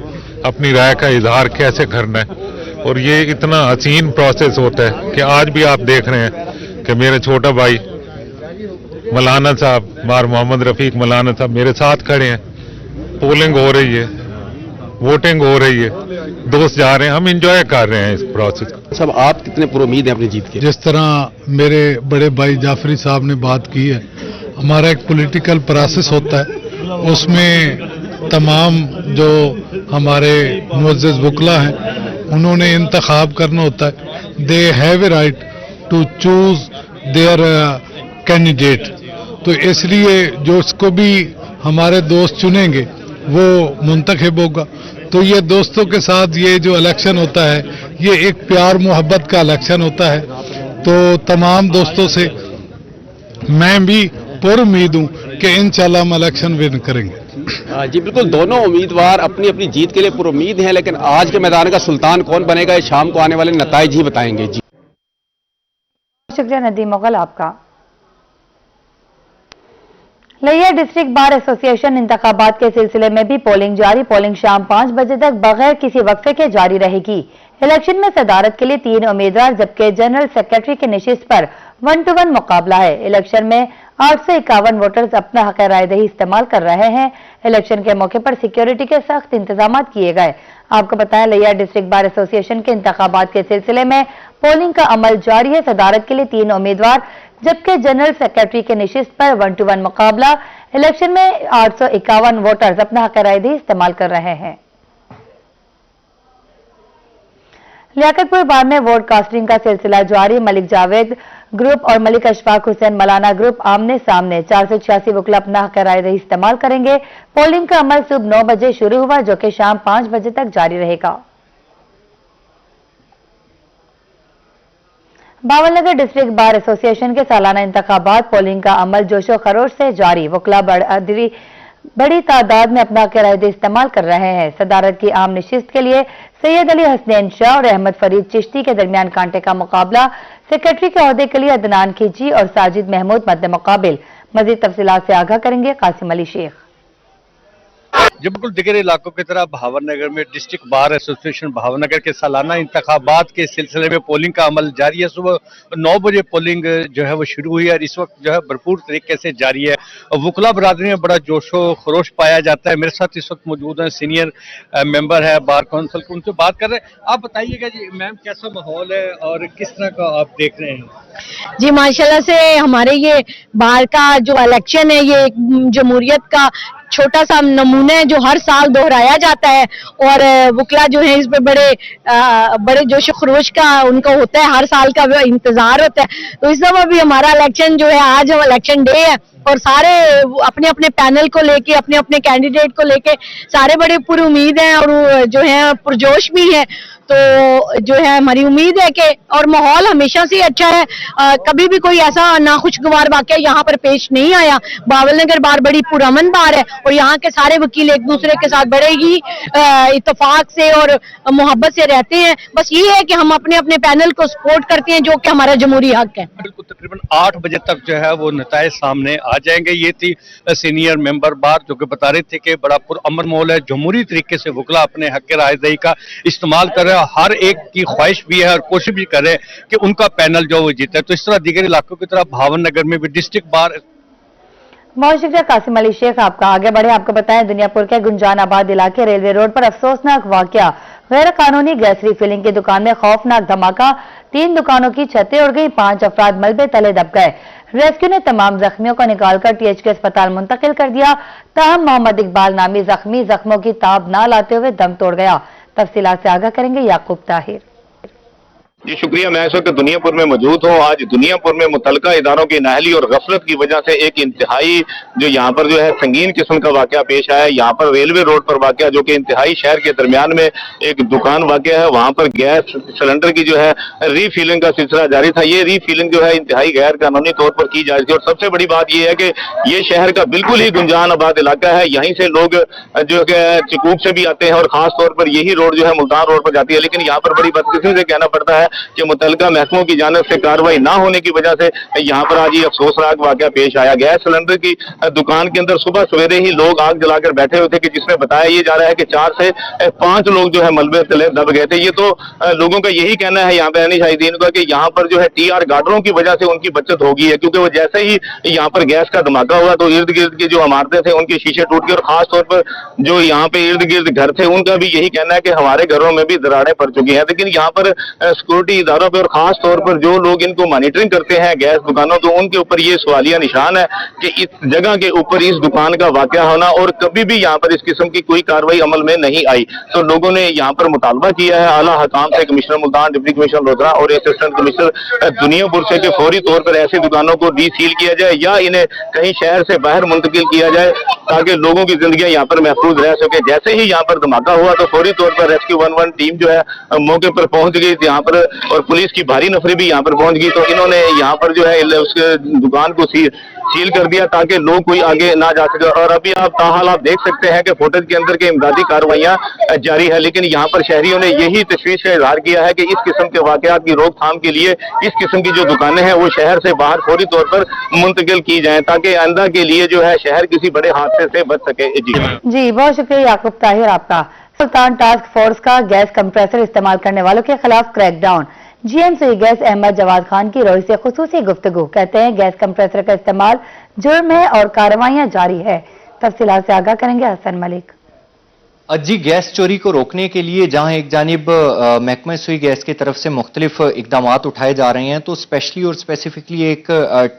अपनी राय का इजहार कैसे करना है। और ये इतना हसीन प्रोसेस होता है कि आज भी आप देख रहे हैं कि मेरे छोटा भाई मौलाना साहब, मार मोहम्मद रफीक मौलाना साहब मेरे साथ खड़े हैं। पोलिंग हो रही है, वोटिंग हो रही है, दोस्त जा रहे हैं, हम इंजॉय कर रहे हैं इस प्रोसेस को। सब आप कितने पुरुमीद हैं अपनी जीत के? जिस तरह मेरे बड़े भाई जाफरी साहब ने बात की है, हमारा एक पॉलिटिकल प्रोसेस होता है, उसमें तमाम जो हमारे मुअज़्ज़ज़ वकला हैं उन्होंने इंतखाब करना होता है। They have a right to choose their candidate. तो इसलिए जो उसको भी हमारे दोस्त चुनेंगे वो मुंतखब होगा। तो ये दोस्तों के साथ ये जो इलेक्शन होता है ये एक प्यार मोहब्बत का इलेक्शन होता है। तो तमाम दोस्तों से मैं भी पुरुम्मीद हूँ कि इंशाल्लाह हम इलेक्शन विन करेंगे। जी बिल्कुल, दोनों उम्मीदवार अपनी अपनी जीत के लिए पुरुम्मीद हैं, लेकिन आज के मैदान का सुल्तान कौन बनेगा ये शाम को आने वाले नताइज ही बताएंगे। जी शुक्रिया नदीम मुगल आपका। लिया डिस्ट्रिक्ट बार एसोसिएशन इंतखाबात के सिलसिले में भी पोलिंग जारी। पोलिंग शाम 5 बजे तक बगैर किसी वक्फे के जारी रहेगी। इलेक्शन में सदारत के लिए 3 उम्मीदवार जबकि जनरल सेक्रेटरी के नशिस्त पर 1-to-1 मुकाबला है। इलेक्शन में 851 वोटर्स अपना हक रायदही इस्तेमाल कर रहे हैं। इलेक्शन के मौके पर सिक्योरिटी के सख्त इंतजाम किए गए। आपको बताएं, लिया डिस्ट्रिक्ट बार एसोसिएशन के इंतखाबात के सिलसिले में पोलिंग का अमल जारी है। सदारत के लिए 3 उम्मीदवार जबकि जनरल सेक्रेटरी के नशिस्त पर 1-to-1 मुकाबला। इलेक्शन में 851 वोटर्स अपना हक रायदही इस्तेमाल कर रहे हैं। लियाकतपुर बार में वोट कास्टिंग का सिलसिला जारी। मलिक जावेद ग्रुप और मलिक अशफाक हुसैन मलाना ग्रुप आमने सामने 486 वकला अपना हक रायदही इस्तेमाल करेंगे। पोलिंग का अमल सुबह 9 बजे शुरू हुआ जो कि शाम 5 बजे तक जारी रहेगा। बावलनगर डिस्ट्रिक्ट बार एसोसिएशन के सालाना इंतखाबात पोलिंग का अमल जोशो खरोश से जारी। वकला बड़ी तादाद में अपना किरायेदार इस्तेमाल कर रहे हैं। सदारत की आम नशिस्त के लिए सैयद अली हसनैन शाह और अहमद फरीद चिश्ती के दरमियान कांटे का मुकाबला। सेक्रेटरी के ओहदे के लिए अदनान खिजी और साजिद महमूद मद्दे मुकाबिल। मजीद तफसीलात से आगाह करेंगे कासिम अली शेख। जो बिल्कुल दिगर इलाकों की तरह भावनगर में डिस्ट्रिक्ट बार एसोसिएशन भावनगर के सालाना इंतखाबात के सिलसिले में पोलिंग का अमल जारी है। सुबह 9 बजे पोलिंग जो है वो शुरू हुई है और इस वक्त जो है भरपूर तरीके से जारी है। वकला बरादरी में बड़ा जोशो खरोश पाया जाता है। मेरे साथ इस वक्त मौजूद हैं सीनियर मेंबर है बार काउंसिल, उनसे बात कर रहे हैं। आप बताइएगा जी मैम, कैसा माहौल है और किस तरह का आप देख रहे हैं? जी माशाल्लाह से हमारे ये बार का जो इलेक्शन है ये जमहूरियत का छोटा सा नमूना है जो हर साल दोहराया जाता है और वकला जो है इस पर बड़े जोश खरोश का उनका होता है, हर साल का इंतजार होता है। तो इस दफा भी हमारा इलेक्शन जो है, आज इलेक्शन डे है और सारे अपने अपने पैनल को लेके अपने अपने कैंडिडेट को लेके सारे बड़े पूरी उम्मीद हैं और जो है पुरजोश भी है। तो जो है हमारी उम्मीद है कि और माहौल हमेशा से अच्छा है। कभी भी कोई ऐसा नाखुशगवार वाकया यहाँ पर पेश नहीं आया। बावलनगर बार बड़ी पुरअमन बार है और यहाँ के सारे वकील एक दूसरे के साथ बड़े ही इत्तेफाक से और मोहब्बत से रहते हैं। बस ये है कि हम अपने अपने पैनल को सपोर्ट करते हैं जो कि हमारा जमहूरी हक है। बिल्कुल, तकरीबन 8 बजे तक जो है वो नताइज सामने आ जाएंगे। ये थी सीनियर मेंबर बार जो कि बता रहे थे कि बड़ा पुरअमन माहौल है, जमहूरी तरीके से वकला अपने हक रायदही का इस्तेमाल कर रहे हैं। हर एक की ख्वाहिश भी है और कोशिश भी कर रहे हैं कि उनका पैनल जो वो जीते। तो इस तरह दीगर इलाकों की तरह भावनगर में भी डिस्ट्रिक्ट बार। बहुत शुक्रिया कासिम अली शेख आपका। आगे बढ़े, आपको बताएं दुनियापुर के गुंजानाबाद इलाके रेलवे रोड पर अफसोसनाक वाकया। गैर कानूनी गैस रिफिलिंग की दुकान में खौफनाक धमाका। 3 दुकानों की छतें उड़ गई, 5 अफराद मलबे तले दब गए। रेस्क्यू ने तमाम जख्मियों को निकालकर THK अस्पताल मुंतकिल कर दिया। ताहम मोहम्मद इकबाल नामी जख्मी जख्मों की ताब ना लाते हुए दम तोड़ गया। तफसीलात से आगाह करेंगे याकूब ताहिर। जी शुक्रिया। मैं इस वक्त दुनियापुर में मौजूद हूँ। आज दुनियापुर में मुतलका इदारों की नाहली और गफलत की वजह से एक इंतहाई जो यहाँ पर जो है संगीन किस्म का वाकया पेश आया है। यहाँ पर रेलवे रोड पर वाकया, जो कि इंतहाई शहर के दरमियान में एक दुकान वाकया है, वहाँ पर गैस सिलेंडर की जो है रीफिलिंग का सिलसिला जारी था। ये रीफिलिंग जो है इंतहाई गैर कानूनी तौर पर की जा रही थी। और सबसे बड़ी बात यह है कि ये शहर का बिल्कुल ही गुंजान आबाद इलाका है। यहीं से लोग जो चिकूक से भी आते हैं और खास तौर पर यही रोड जो है मुल्तान रोड पर जाती है। लेकिन यहाँ पर बड़ी बदकिस्मती से कहना पड़ता है कि मुतलका महकमों की जानिब से कार्रवाई ना होने की वजह से यहाँ पर आज ये अफसोसनाक वाकया पेश आया। गैस सिलेंडर की दुकान के अंदर सुबह सवेरे ही लोग आग जलाकर बैठे हुए थे, कि जिसमें बताया ये जा रहा है कि 4 से 5 लोग जो है मलबे तले दब गए थे। ये तो लोगों का यही कहना है यहाँ पे अनिश शाहिदीन का, कि यहाँ पर जो है TR गार्डरों की वजह से उनकी बचत होगी है, क्योंकि वो जैसे ही यहाँ पर गैस का धमाका हुआ तो इर्द गिर्द की जो इमारतें थे उनके शीशे टूट गए। और खास तौर पर जो यहाँ पे इर्द गिर्द घर थे उनका भी यही कहना है कि हमारे घरों में भी दरारें पड़ चुकी हैं। लेकिन यहाँ पर सिक्योरिटी इदारों पर और खास तौर पर जो लोग इनको मॉनिटरिंग करते हैं गैस दुकानों, तो उनके ऊपर ये सवालिया निशान है कि इस जगह के ऊपर इस दुकान का वाकया होना और कभी भी यहाँ पर इस किस्म की कोई कार्रवाई अमल में नहीं आई। तो लोगों ने यहाँ पर मुतालबा किया है आला हकाम से, कमिश्नर मुल्तान, डिप्टी कमिश्नर रोजरा और असिस्टेंट कमिश्नर दुनियापुर से, कि फौरी तौर पर ऐसी दुकानों को डीसील किया जाए या इन्हें कहीं शहर से बाहर मुंतकिल किया जाए, ताकि लोगों की जिंदगी यहाँ पर महफूज रह सके। जैसे ही यहाँ पर धमाका हुआ तो फौरी तौर पर रेस्क्यू 11 टीम जो है मौके पर पहुंच गई यहाँ पर, और पुलिस की भारी नफरी भी यहाँ पर पहुंच गई। तो इन्होंने यहाँ पर जो है उसके दुकान को सील कर दिया ताकि लोग कोई आगे ना जा सके। और अभी आप ताहाल आप देख सकते हैं कि फुटेज के अंदर के इमदादी कार्रवाइयां जारी है। लेकिन यहाँ पर शहरियों ने यही तशवीश का इजहार किया है कि इस किस्म के वाकयात की रोकथाम के लिए इस किस्म की जो दुकानें हैं वो शहर से बाहर फौरी तौर पर मुंतकिल की जाएं, ताकि आइंदा के लिए जो है शहर किसी बड़े हादसे से बच सके। जी बहुत शुक्रिया याकूब ताहिर आपका। सुल्तान टास्क फोर्स का गैस कंप्रेसर इस्तेमाल करने वालों के खिलाफ crackdown. GM gas Ahmad Jawad Khan की रोई से खुसूसी गुफ्तगू। कहते हैं गैस कंप्रेसर का इस्तेमाल जुर्म है और कार्रवाइयां जारी है। तफसीलात से आगाह करेंगे हसन मलिक। जी, गैस चोरी को रोकने के लिए जहां एक जानिब महकमा सुई गैस की तरफ से मुख्तलिफ इकदाम उठाए जा रहे हैं, तो स्पेशली और स्पेसिफिकली एक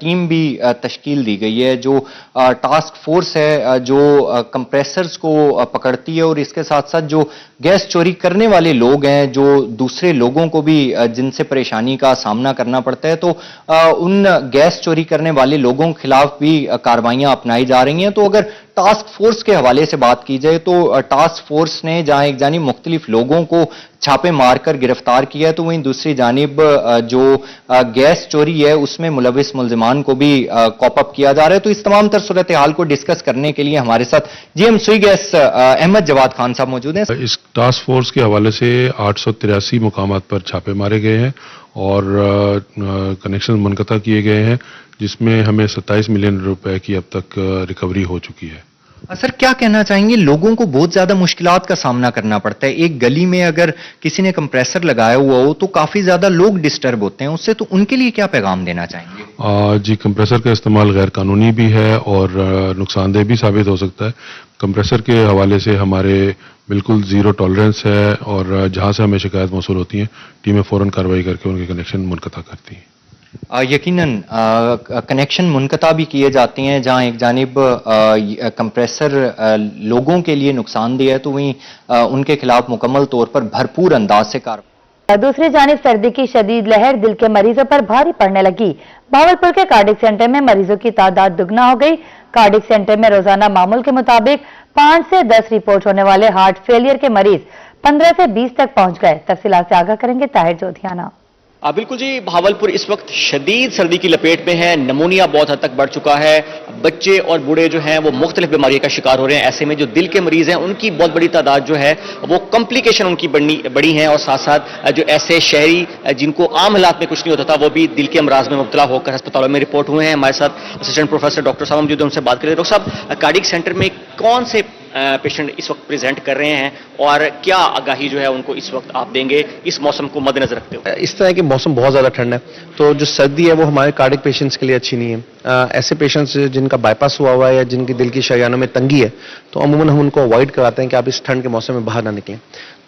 टीम भी तश्कील दी गई है जो टास्क फोर्स है, जो कंप्रेसर्स को पकड़ती है और इसके साथ साथ जो गैस चोरी करने वाले लोग हैं, जो दूसरे लोगों को भी जिनसे परेशानी का सामना करना पड़ता है, तो उन गैस चोरी करने वाले लोगों के खिलाफ भी कार्रवाइयां अपनाई जा रही हैं। तो अगर टास्क फोर्स के हवाले से बात की जाए तो टास्क फोर्स ने जहां एक जानिब मुख्तलिफ लोगों को छापे मारकर गिरफ्तार किया, तो वहीं दूसरी जानिब जो गैस चोरी है उसमें मुलविस मुल्जिमान को भी कॉप अप किया जा रहा है। तो इस तमाम तर सूरत हाल को डिस्कस करने के लिए हमारे साथ GM सुई गैस अहमद जवाद खान साहब मौजूद हैं। इस टास्क फोर्स के हवाले से 883 मुकामात पर छापे मारे गए हैं और कनेक्शन मुनक़ता किए गए हैं, जिसमें हमें 27 मिलियन रुपए की अब तक रिकवरी हो चुकी है। सर, क्या कहना चाहेंगे? लोगों को बहुत ज्यादा मुश्किलात का सामना करना पड़ता है। एक गली में अगर किसी ने कंप्रेसर लगाया हुआ हो तो काफी ज्यादा लोग डिस्टर्ब होते हैं उससे, तो उनके लिए क्या पैगाम देना चाहेंगे? जी, कंप्रेसर का इस्तेमाल गैर कानूनी भी है और नुकसानदेह भी साबित हो सकता है। कंप्रेसर के हवाले से हमारे बिल्कुल जीरो टॉलरेंस है और जहां से हमें शिकायत मौसूल होती है टीमें फौरन कार्रवाई करके उनके कनेक्शन मुनक़ता करती हैं। यकीनन कनेक्शन मुनक़ता भी किए जाते हैं। जहां एक जानिब कंप्रेसर लोगों के लिए नुकसानदेह है, तो वहीं उनके खिलाफ मुकम्मल तौर पर भरपूर अंदाज से कार्रवाई। दूसरी जानिब सर्दी की शदीद लहर दिल के मरीजों पर भारी पड़ने लगी। भावलपुर के कार्डिक सेंटर में मरीजों की तादाद दुगना हो गई। कार्डिक सेंटर में रोजाना मामूल के मुताबिक 5 से 10 रिपोर्ट होने वाले हार्ट फेलियर के मरीज 15 से 20 तक पहुंच गए। तफसीलात से आगाह करेंगे ताहिर जोधियाना। बिल्कुल जी, भावलपुर इस वक्त शदीद सर्दी की लपेट में है। नमूनिया बहुत हद तक बढ़ चुका है। बच्चे और बूढ़े जो हैं वो मुख्तलिफ बीमारियों का शिकार हो रहे हैं। ऐसे में जो दिल के मरीज हैं उनकी बहुत बड़ी तादाद जो है वो कॉम्प्लिकेशन उनकी बड़ी हैं, और साथ साथ जो ऐसे शहरी जिनको आम हालात में कुछ नहीं होता था वो भी दिल के अमराज में मुब्तला होकर अस्पतालों में रिपोर्ट हुए हैं। हमारे साथ असिस्टेंट प्रोफेसर डॉक्टर साहब मौजूद हैं, उनसे बात करें। डॉक्टर साहब, कार्डिक सेंटर में कौन से पेशेंट इस वक्त प्रेजेंट कर रहे हैं और क्या आगाही जो है उनको इस वक्त आप देंगे इस मौसम को मद्देनजर रखते हुए? इस तरह के मौसम बहुत ज़्यादा ठंड है, तो जो सर्दी है वो हमारे कार्डिक पेशेंट्स के लिए अच्छी नहीं है। ऐसे पेशेंट्स जिनका बाईपास हुआ हुआ है या जिनकी दिल की शरियानों में तंगी है, तो अमूमन हम उनको अवॉइड कराते हैं कि आप इस ठंड के मौसम में बाहर ना निकलें।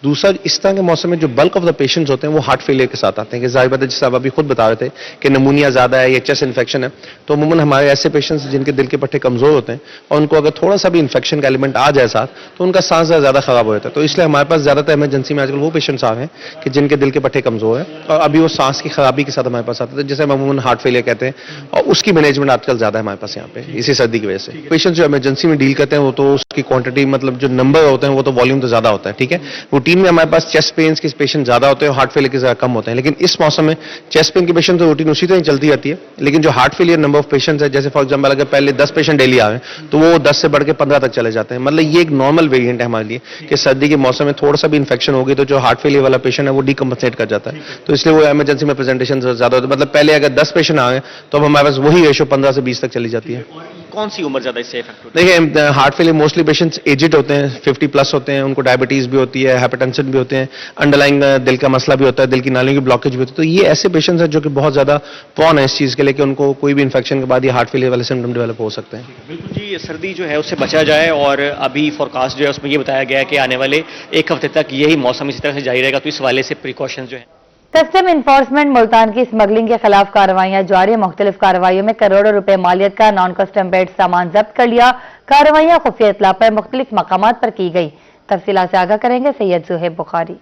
दूसरा, इस तरह के मौसम में जो बल्क ऑफ द पेशेंट्स होते हैं वो हार्ट फेलियर के साथ आते हैं, कि जाहिर बात है, जैसे आप अभी खुद बता रहे थे कि नमूनिया ज़्यादा है या चेस्ट इन्फेक्शन है, तो अमूमन हमारे ऐसे पेशेंट्स जिनके दिल के पट्टे कमज़ोर होते हैं और उनको अगर थोड़ा सा भी इन्फेक्शन का एलिमेंट आ जाए साथ, तो उनका सांस ज़्यादा ख़राब हो जाता है। तो इसलिए हमारे पास ज़्यादातर इमरजेंसी में आजकल वो पेशेंट्स आ रहे हैं कि जिनके दिल के पट्टे कमज़ोर हैं और अभी वो सांस की खराबी के साथ हमारे पास आते हैं, जिसे हम अमूमन हार्ट फेलियर कहते हैं, और उसकी मैनेजमेंट आजकल ज़्यादा है हमारे पास यहाँ पे इसी सर्दी की वजह से। पेशेंट्स जो इमरजेंसी में डील करते हैं वो तो उसकी क्वांटिटी, मतलब जो नंबर होते हैं वो तो वॉल्यूम तो ज़्यादा होता है, ठीक है। रूटीन में हमारे पास चेस्ट पेन्स के पेशेंट ज़्यादा होते हैं, हार्ट फेलियर के ज़्यादा कम होते हैं, लेकिन इस मौसम में चेस्ट पेन के पेशेंट तो रूटीन उसी तरह ही चलती रहती है, लेकिन जो heart failure number of patients है, जैसे फॉर एग्जाम्पल अगर पहले 10 पेशेंट डेली आ रहे हैं तो वो 10 से बढ़ के 15 तक चले जाते हैं। मतलब ये एक नॉर्मल वेरिएंट है हमारे लिए कि सर्दी के मौसम में थोड़ा सा भी इन्फेक्शन होगी तो जो हार्ट फेलियर वाला पेशेंट है वो डीकम्पनसेट कर जाता है, तो इसलिए वो इमरजेंसी में प्रेजेंटेशन ज़्यादा होते हैं। मतलब पहले अगर 10 पेशेंट आ गए तो अब हमारे पास वही रेशो 15 से 20 तक चली जाती है। कौन सी उम्र ज्यादा इससे इफेक्ट होती है? देखिए, heart failure mostly patients edged होते हैं, 50 प्लस होते हैं, उनको डायबिटीज भी होती है, हाइपरटेंशन भी होते हैं, अंडरलाइंग दिल का मसला भी होता है, दिल की नालियों की ब्लॉकेज भी होती है। तो ये ऐसे पेशेंट्स हैं जो कि बहुत ज्यादा प्रोन है इस चीज के लिए कि उनको कोई भी इन्फेक्शन के बाद ये हार्ट फेलियर वाले सिम्टम डेवलप हो सकते हैं। बिल्कुल जी, सर्दी जो है उससे बचा जाए, और अभी फोरकास्ट जो है उसमें ये बताया गया है कि आने वाले एक हफ्ते तक यही मौसम इसी तरह से जारी रहेगा, तो इस हवाले से प्रिकॉशंस जो है। कस्टम इन्फोर्समेंट मुल्तान की स्मगलिंग के खिलाफ कार्रवाइयां जारी। मुख्तलिफ कार्रवाइयों में करोड़ों रुपए मालियत का नॉन कस्टम पेड सामान जब्त कर लिया। कार्रवाइयां खुफिया इत्तला पर मुख्तलिफ मकामात पर की गई। तफसीलात से आगाह करेंगे सैयद जुहैब बुखारी।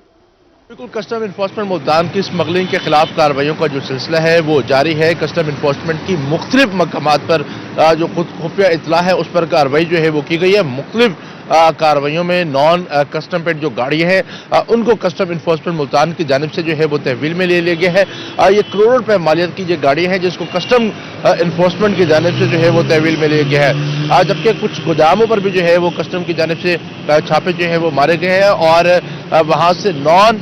बिल्कुल, कस्टम इन्फोर्समेंट मुल्तान की स्मगलिंग के खिलाफ कार्रवाइयों का जो सिलसिला है वो जारी है। कस्टम इन्फोर्समेंट की मुख्तलिफ मकामात पर जो खुफिया इत्तला है उस पर कार्रवाई जो है वो की गई है। मुख्तलिफ कार्रवाइयों में नॉन कस्टम पेड जो गाड़ी है उनको कस्टम इन्फोर्समेंट मुल्तान की जानिब से जो है वो तहवील में ले लिया गया है। ये करोड़ों रुपए मालियत की ये गाड़ी है जिसको कस्टम इन्फोर्समेंट की जानिब से जो है वो तहवील में लिया गया है। जबकि कुछ गोदामों पर भी जो है वो कस्टम की जानिब से छापे जो है वो मारे गए हैं और वहाँ से नॉन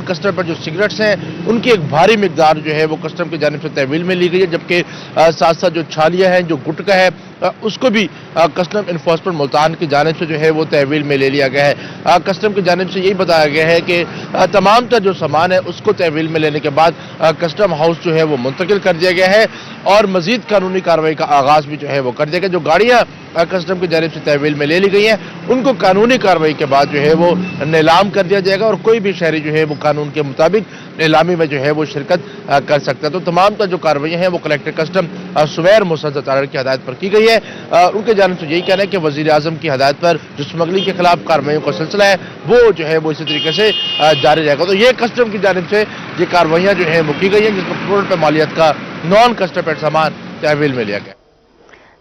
कस्टम पेड जो सिगरेट्स हैं उनकी एक भारी मिकदार जो है वो कस्टम की जानिब से तहवील में ली गई है। जबकि साथ साथ जो छालियाँ हैं, जो गुटका है, उसको भी कस्टम इन्फोर्समेंट मुल्तान की जानिब से जो है वो तहवील में ले लिया गया है। कस्टम की जानिब से यही बताया गया है कि तमाम तर जो सामान है उसको तहवील में लेने के बाद कस्टम हाउस जो है वो मुंतकिल कर दिया गया है और मजीद कानूनी कार्रवाई का आगाज भी जो है वो कर दिया गया। जो गाड़ियाँ कस्टम की जानिब से तहवील में ले ली गई हैं उनको कानूनी कार्रवाई के बाद जो है वो नीलाम कर दिया जाएगा और कोई भी शहरी जो है वो कानून के मुताबिक नीलामी में जो है वो शिरकत कर सकता है। तो तमाम तर जो कार्रवाइयाँ हैं वो कलेक्टर कस्टम सुवैर मुसद्दद तारड़ की हदायत पर की गई है। उनके जानिब से यही कहना है कि वजीर आजम की हदायत पर जो स्मगलिंग के खिलाफ कार्रवाइयों का सिलसिला है वो जो है वो इसी तरीके से जारी रहेगा। तो ये कस्टम की जानिब से ये कार्रवाइयाँ जो है वो की गई है जिसमें करोड़ रुपए मालियत का नॉन कस्टम पेड सामान तहवील में लिया गया।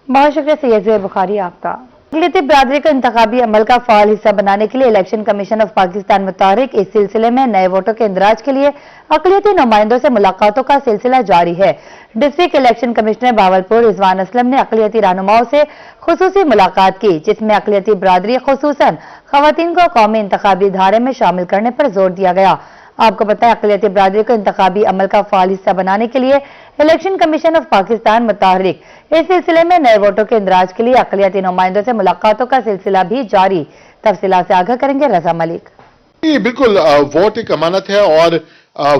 बहुत शुक्रिया सैयद जुहैब बुखारी आपका। अक़लियती बिरादरी को इंतखाबी अमल का फाल हिस्सा बनाने के लिए इलेक्शन कमीशन ऑफ पाकिस्तान मुतारिक इस सिलसिले में नए वोटों के इंदराज के लिए अक़लियती नुमाइंदों से मुलाकातों का सिलसिला जारी है। District election commissioner Bahawalpur Rizwan Aslam ने अक़लियती रहनुमाओं से खुसूसी मुलाकात की जिसमें अक़लियती बिरादरी खुसूसन खवातीन को कौमी इंतखाबी धारे में शामिल करने पर जोर दिया गया। आपको पता है अक़लियती बिरादरी को इंतखाबी अमल का फाल हिस्सा बनाने के लिए इलेक्शन कमीशन ऑफ पाकिस्तान मुताहरिक इस सिलसिले में नए वोटों के इंदराज के लिए अक़लियती नुमाइंदों से मुलाकातों का सिलसिला भी जारी। तफसीलात से आगाह करेंगे रजा मलिक। बिल्कुल, वोट एक अमानत है और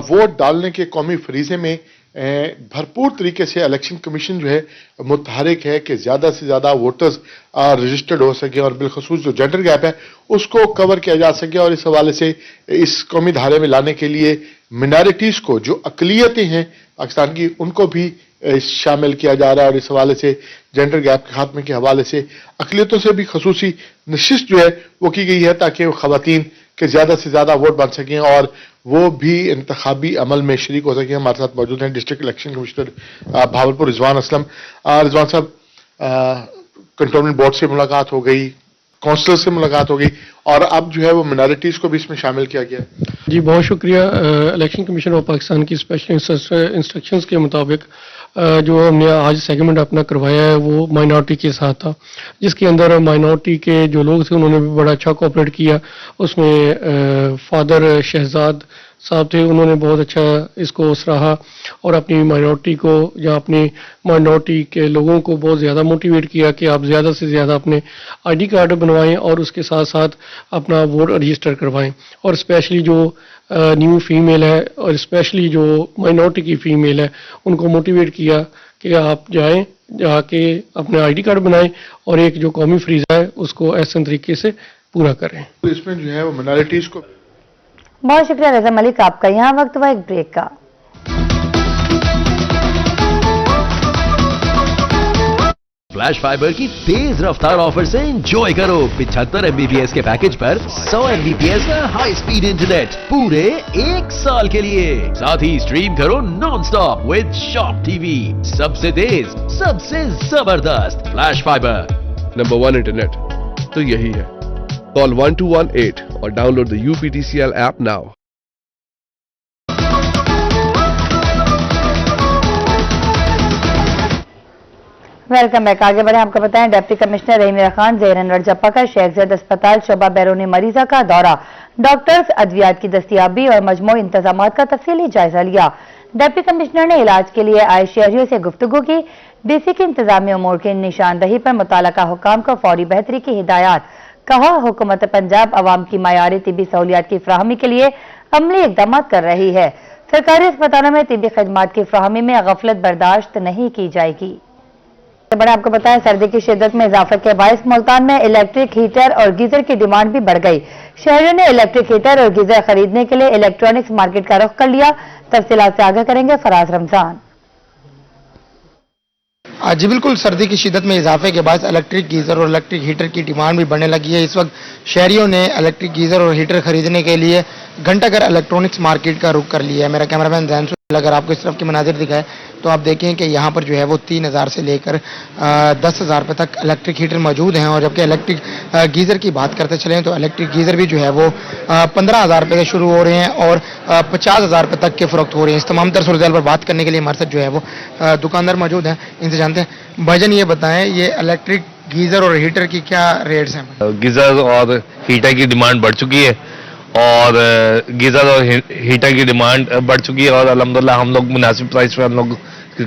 वोट डालने के कौमी फरीजे में भरपूर तरीके से इलेक्शन कमीशन जो है मुतहरिक है कि ज़्यादा से ज़्यादा वोटर्स रजिस्टर्ड हो सके और बिलखसूस जो जेंडर गैप है उसको कवर किया जा सके। और इस हवाले से इस कौमी धारे में लाने के लिए मिनॉरिटीज़ को, जो अक़लियतें हैं पाकिस्तान की, उनको भी शामिल किया जा रहा है। और इस हवाले से जेंडर गैप के खात्मे के हवाले से अक़लियतों से भी खसूसी नशिस्त जो है वो की गई है ताकि वो ख़वातीन के ज़्यादा से ज़्यादा वोट बन सकें और वो भी इंतखाबी अमल में शरीक हो सके। हमारे साथ मौजूद हैं district election commissioner Bahawalpur Rizwan Aslam. Rizwan साहब, कंटोनमेंट बोर्ड से मुलाकात हो गई, काउंसलर से मुलाकात हो गई और अब जो है वो मिनॉरिटीज़ को भी इसमें शामिल किया गया। जी बहुत शुक्रिया। इलेक्शन कमीशन ऑफ पाकिस्तान की स्पेशल इंस्ट्रक्शंस के मुताबिक जो हमने आज सेगमेंट अपना करवाया है वो माइनॉरिटी के साथ था, जिसके अंदर माइनॉरिटी के जो लोग थे उन्होंने भी बड़ा अच्छा कोऑपरेट किया। उसमें फादर शहजाद साहब थे, उन्होंने बहुत अच्छा इसको सराहा और अपनी माइनॉरिटी को या अपनी माइनॉरिटी के लोगों को बहुत ज़्यादा मोटिवेट किया कि आप ज़्यादा से ज़्यादा अपने आईडी कार्ड बनवाएं और उसके साथ साथ अपना वोट रजिस्टर करवाएं। और स्पेशली जो न्यू फीमेल है और स्पेशली जो माइनॉरिटी की फीमेल है उनको मोटिवेट किया कि आप जाके अपना आईडी कार्ड बनाएं और एक जो कौमी फरीज़ा है उसको ऐसे तरीके से पूरा करें। इसमें जो है वो माइनॉरिटीज को बहुत शुक्रिया रजा मलिक आपका। यहाँ वक्त हुआ एक ब्रेक का। फ्लैश फाइबर की तेज रफ्तार ऑफर से एंजॉय करो 75 MBPS के पैकेज पर 100 MBPS का हाई स्पीड इंटरनेट पूरे 1 साल के लिए। साथ ही स्ट्रीम करो non stop with shop TV. सबसे तेज, सबसे जबरदस्त फ्लैश फाइबर। नंबर 1 इंटरनेट तो यही है। कॉल 1218 और download the UPTCL app now. Welcome back. आगे बढ़े, आपको बताएं डिप्टी कमिश्नर रहीम खान ज़ेर अनवर जप्पा का शेख ज़ैद अस्पताल शोबा बैरून मरीजा का दौरा, डॉक्टर्स, अद्वियात की दस्तियाबी और मजमूई इंतजाम का तफसीली जायजा लिया। डिप्टी कमिश्नर ने इलाज के लिए आए शहरियों से गुफ्तगू की। डीसी की इंतजामी उमूर की निशानदही पर मुतालका हुकाम को फौरी बेहतरी की हिदायत। कहा, हुकूमत पंजाब अवाम की मयारी तिबी सहूलियात की फ्राहमी के लिए अमली इकदाम कर रही है। सरकारी अस्पतालों में तिबी खदमात की फ्राहमी में गफलत बर्दाश्त नहीं की जाएगी। बड़ा आपको बताएं, सर्दी की शिद्दत में इजाफे के बायस मुल्तान में इलेक्ट्रिक हीटर और गीजर की डिमांड भी बढ़ गई। शहरियों ने इलेक्ट्रिक हीटर और गीजर खरीदने के लिए इलेक्ट्रॉनिक्स मार्केट का रुख कर लिया। तफसीलात से आगाह करेंगे फराज रमजान। जी बिल्कुल, सर्दी की शिद्दत में इजाफे के बाद इलेक्ट्रिक गीज़र और इलेक्ट्रिक हीटर की डिमांड भी बढ़ने लगी है। इस वक्त शहरियों ने इलेक्ट्रिक गीज़र और हीटर खरीदने के लिए घंटाघर इलेक्ट्रॉनिक्स मार्केट का रुख कर लिया है। मेरा कैमरामैन जैन, अगर आपको इस तरफ के मनाजिर दिखाए तो आप देखें कि यहाँ पर जो है वो 3,000 से लेकर 10,000 रुपये तक इलेक्ट्रिक हीटर मौजूद हैं। और जबकि इलेक्ट्रिक गीज़र की बात करते चलें तो इलेक्ट्रिक गीज़र भी जो है वो 15,000 रुपये से शुरू हो रहे हैं और 50,000 रुपये तक के फ़रोख्त हो रहे हैं। इस तमाम तरह सूरत पर बात करने के लिए हमारे साथ जो है वो दुकानदार मौजूद हैं, इनसे जानते हैं। भाईजान, ये बताएं, ये इलेक्ट्रिक गीज़र और हीटर की क्या रेट्स हैं? गीज़र और हीटर की डिमांड बढ़ चुकी है और गीज़र और हीटर की डिमांड बढ़ चुकी है और अल्हम्दुलिल्लाह हम लोग मुनासिब प्राइस पे हम लोग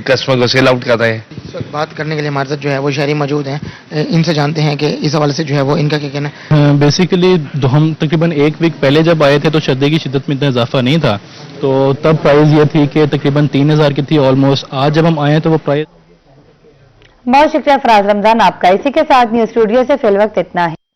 कस्टमर को सेल आउट कर रहे हैं। इस वक्त बात करने के लिए हमारे साथ जो है वो शहरी मौजूद हैं, इनसे जानते हैं कि इस हवाले से जो है वो इनका क्या कहना है। बेसिकली हम तकरीबन 1 वीक पहले जब आए थे तो सर्दी की शिद्दत में इतना इजाफा नहीं था, तो तब प्राइस ये थी कि तकरीबन 3,000 की थी ऑलमोस्ट। आज जब हम आए तो वो प्राइस। बहुत शुक्रिया फराज रमजान आपका। इसी के साथ न्यूज स्टूडियो से फिल वक्त इतना है।